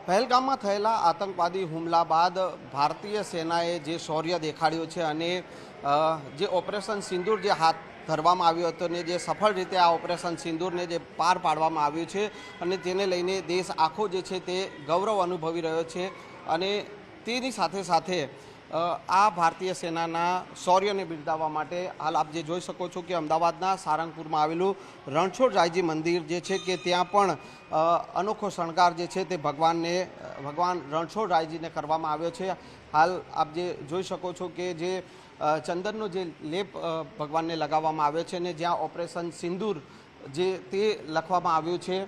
પહેલગામમાં થયેલા આતંકવાદી હુમલા બાદ ભારતીય સેનાએ જે શૌર્ય દેખાડ્યું છે અને જે ઓપરેશન સિંદૂર જે હાથ ધરવામાં આવ્યો હતો ને જે સફળ રીતે આ ઓપરેશન સિંદૂરને જે પાર પાડવામાં આવ્યું છે અને તેને લઈને દેશ આખો જે છે તે ગૌરવ અનુભવી રહ્યો છે અને તેની સાથે સાથે આ ભારતીય સેનાના શૌર્યને બિરદાવવા માટે હાલ આપ જે જોઈ શકો છો કે અમદાવાદના સારંગપુરમાં આવેલું રણછોડરાયજી મંદિર જે છે કે ત્યાં પણ અનોખો શણગાર જે છે તે ભગવાન રણછોડરાયજીને કરવામાં આવ્યો છે। હાલ આપ જે જોઈ શકો છો કે જે ચંદનનો જે લેપ ભગવાનને લગાવવામાં આવ્યો છે ને જ્યાં ઓપરેશન સિંદૂર જે તે લખવામાં આવ્યું છે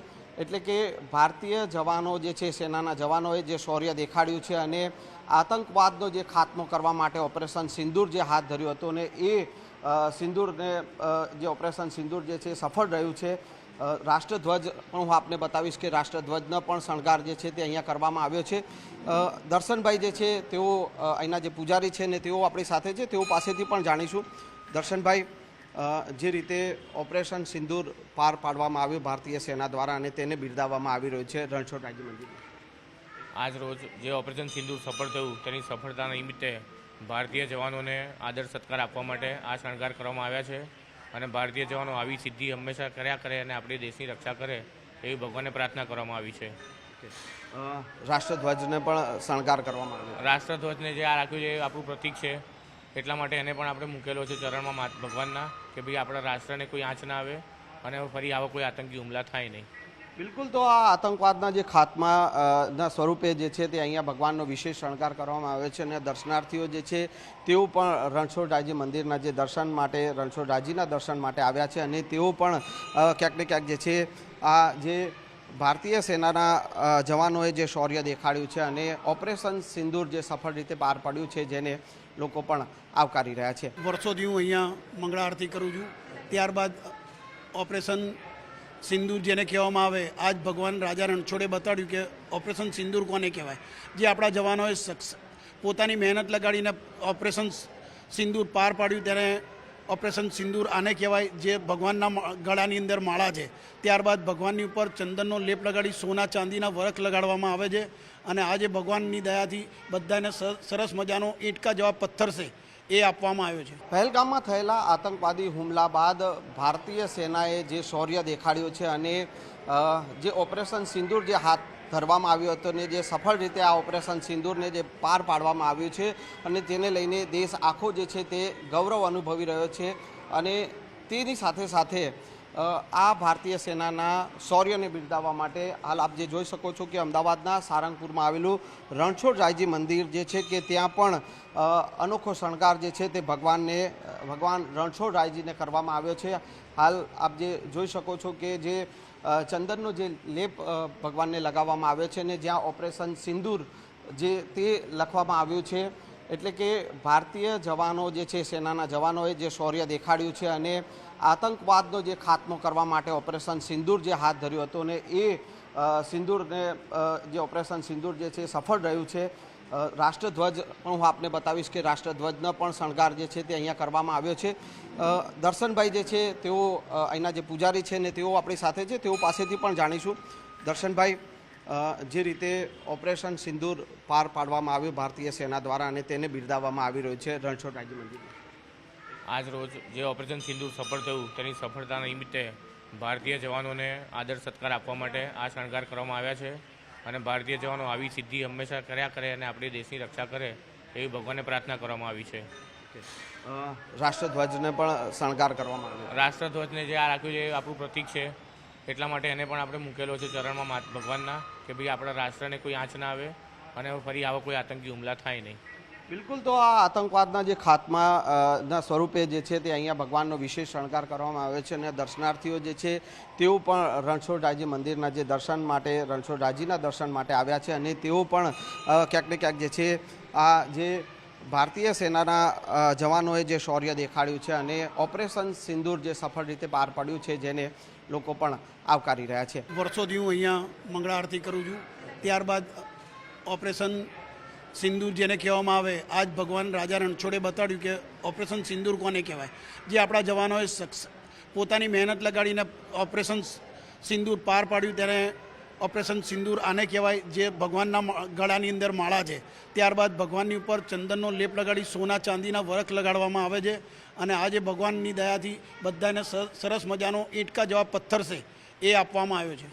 એટલે કે ભારતીય જવાનો જે છે સેનાના જવાનોએ જે શૌર્ય દેખાડ્યું છે અને આતંકવાદનો જે ખાત્મો કરવા માટે ઓપરેશન સિંદૂર જે હાથ ધર્યું હતું ને એ સિંદૂરને જે ઓપરેશન સિંદૂર જે છે સફળ રહ્યું છે। રાષ્ટ્રધ્વજ પણ હું આપને બતાવીશ કે રાષ્ટ્રધ્વજનો પણ શણગાર જે છે તે અહીંયા કરવામાં આવ્યો છે। દર્શનભાઈ જે છે તેઓ અહીંના જે પૂજારી છે ને તેઓ આપણી સાથે છે, તેઓ પાસેથી પણ જાણીશું। દર્શનભાઈ, જે રીતે ઓપરેશન સિંદૂર પાર પાડવામાં આવ્યું ભારતીય સેના દ્વારા અને તેને બિરદાવવામાં આવી રહ્યું છે રણછોડરાયજી મંદિરમાં, આજ રોજ જે ઓપરેશન સિંદૂર સફળ થયું તેની સફળતા નિમિત્તે ભારતીય જવાનોને આદર સત્કાર આપવા માટે આ શણગાર કરવામાં આવ્યા છે અને ભારતીય જવાનો આવી સિદ્ધિ હંમેશા કર્યા કરે અને આપણી દેશની રક્ષા કરે એવી ભગવાનને પ્રાર્થના કરવામાં આવી છે। રાષ્ટ્રધ્વજને પણ શણગાર કરવામાં આવ્યો, રાષ્ટ્રધ્વજને જે આ રાખ્યું છે એ આપણું પ્રતીક છે, એટલા માટે એને પણ આપણે મૂકેલો છે ચરણમાં ભગવાનના કે ભાઈ આપણા રાષ્ટ્રને કોઈ આંચ ના આવે અને ફરી આવા કોઈ આતંકી હુમલા થાય નહીં। બિલકુલ, તો આ આતંકવાદના જે ખાત્માના સ્વરૂપે જે છે તે અહીંયા ભગવાનનો વિશેષ શણગાર કરવામાં આવે છે અને દર્શનાર્થીઓ જે છે તેઓ પણ રણછોડરાયજી મંદિરના જે દર્શન માટે રણછોડરાયજીના દર્શન માટે આવ્યા છે અને તેઓ પણ ક્યાંક ને ક્યાંક જે છે આ જે ભારતીય સેનાના જવાનોએ જે શૌર્ય દેખાડ્યું છે અને ઓપરેશન સિંદૂર જે સફળ રીતે પાર પાડ્યું છે જેને લોકો પણ આવકારી રહ્યા છે। વર્ષોથી હું અહીંયા મંગળા આરતી કરું છું, ત્યારબાદ ઓપરેશન સિંદૂર જેને કહેવામાં આવે આજ ભગવાન રાજા રણછોડે બતાડ્યું કે ઓપરેશન સિંદૂર કોને કહેવાય। જે આપણા જવાનોએ પોતાની મહેનત લગાડીને ઓપરેશન સિંદૂર પાર પાડ્યું તેને ઓપરેશન સિંદૂર આને કહેવાય। જે ભગવાનના ગળાની અંદર માળા છે, ત્યારબાદ ભગવાનની ઉપર ચંદનનો લેપ લગાડી સોના ચાંદીના વરખ લગાડવામાં આવે છે અને આજે ભગવાનની દયાથી બધાને સરસ મજાનો ઈંટકા જેવા પથ્થર છે એ આપવામાં આવ્યો છે। પહેલગામમાં થયેલા આતંકવાદી હુમલા બાદ ભારતીય સેનાએ જે શૌર્ય દેખાડ્યું છે અને જે ઓપરેશન સિંદૂર જે હાથ ધરવામાં આવ્યો હતો ને જે સફળ રીતે આ ઓપરેશન સિંદૂરને જે પાર પાડવામાં આવ્યું છે અને તેને લઈને દેશ આખો જે છે તે ગૌરવ અનુભવી રહ્યો છે અને તેની સાથે સાથે આ ભારતીય સેનાના શૌર્યને બિરદાવવા માટે હાલ આપ જે જોઈ શકો છો કે અમદાવાદના સારંગપુરમાં આવેલું રણછોડરાયજી મંદિર જે છે કે ત્યાં પણ અનોખો શણગાર જે છે તે ભગવાન રણછોડરાયજીને કરવામાં આવ્યો છે। હાલ આપ જે જોઈ શકો છો કે જે ચંદનનો જે લેપ ભગવાનને લગાવવામાં આવ્યો છે ને જ્યાં ઓપરેશન સિંદૂર જે તે લખવામાં આવ્યું છે એટલે કે ભારતીય જવાનો જે છે સેનાના જવાનોએ જે શૌર્ય દેખાડ્યું છે અને આતંકવાદનો જે ખાત્મો કરવા માટે ઓપરેશન સિંદૂર જે હાથ ધર્યું હતું ને એ સિંદૂરને જે ઓપરેશન સિંદૂર જે છે સફળ રહ્યું છે। રાષ્ટ્રધ્વજ પણ હું આપને બતાવીશ કે રાષ્ટ્રધ્વજનો પણ શણગાર જે છે તે અહીંયા કરવામાં આવ્યો છે। દર્શનભાઈ જે છે તેઓ અહીંના જે પૂજારી છે ને તેઓ આપણી સાથે છે, તેઓ પાસેથી પણ જાણીશું। દર્શનભાઈ, જે રીતે ઓપરેશન સિંદૂર પાર પાડવામાં આવ્યું ભારતીય સેના દ્વારા અને તેને બિરદાવવામાં આવી રહ્યું છે રણછોડરાયજી મંદિરમાં, આજ રોજ જે ઓપરેશન સિંદૂર સફળ થયું તેની સફળતા નિમિત્તે ભારતીય જવાનોને આદર સત્કાર આપવા માટે આ શણગાર કરવામાં આવ્યા છે અને ભારતીય જવાનો આવી સિદ્ધિ હંમેશા કર્યા કરે અને આપણી દેશની રક્ષા કરે એવી ભગવાનને પ્રાર્થના કરવામાં આવી છે। રાષ્ટ્રધ્વજને પણ શણગાર કરવામાં આવ્યો, રાષ્ટ્રધ્વજને જે આ રાખ્યું છે એ આપણું પ્રતીક છે, એટલા માટે એને પણ આપણે મૂકેલો છે ચરણમાં ભગવાનના કે ભાઈ આપણા રાષ્ટ્રને કોઈ આંચ ના આવે અને ફરી આવા કોઈ આતંકી હુમલા થાય નહીં। બિલકુલ, તો આ આતંકવાદના જે ખાત્માના સ્વરૂપે જે છે તે અહીંયા ભગવાનનો વિશેષ શણગાર કરવામાં આવ્યો છે અને દર્શનાર્થીઓ જે છે તેઓ પણ રણછોડરાયજી મંદિરના જે દર્શન માટે રણછોડરાયજીના દર્શન માટે આવ્યા છે અને તેઓ પણ ક્યાંક ને ક્યાંક જે છે આ જે ભારતીય સેનાના જવાનોએ જે શૌર્ય દેખાડ્યું છે અને ઓપરેશન સિંદૂર જે સફળ રીતે પાર પાડ્યું છે જેને લોકો પણ આવકારી રહ્યા છે। વર્ષોથી હું અહીંયા મંગળા આરતી કરું છું, ત્યારબાદ ઓપરેશન સિંદૂર જેને કહેવામાં આવે આજ ભગવાન રાજા રણછોડે બતાડ્યું કે ઓપરેશન સિંદૂર કોને કહેવાય। જે આપણા જવાનોએ પોતાની મહેનત લગાડીને ઓપરેશન સિંદૂર પાર પાડ્યું તેને ઓપરેશન સિંદૂર આને કહેવાય, જે ભગવાનના ગળાની અંદર માળા છે. ત્યારબાદ ભગવાનની ઉપર ચંદનનો લેપ લગાડી સોના ચાંદીના વરખ લગાડવામાં આવે છે. અને આ જે ભગવાનની દયાથી બધાને સરસ મજાનો ઈંટકા જેવા પથ્થર છે એ આપવામાં આવ્યો છે.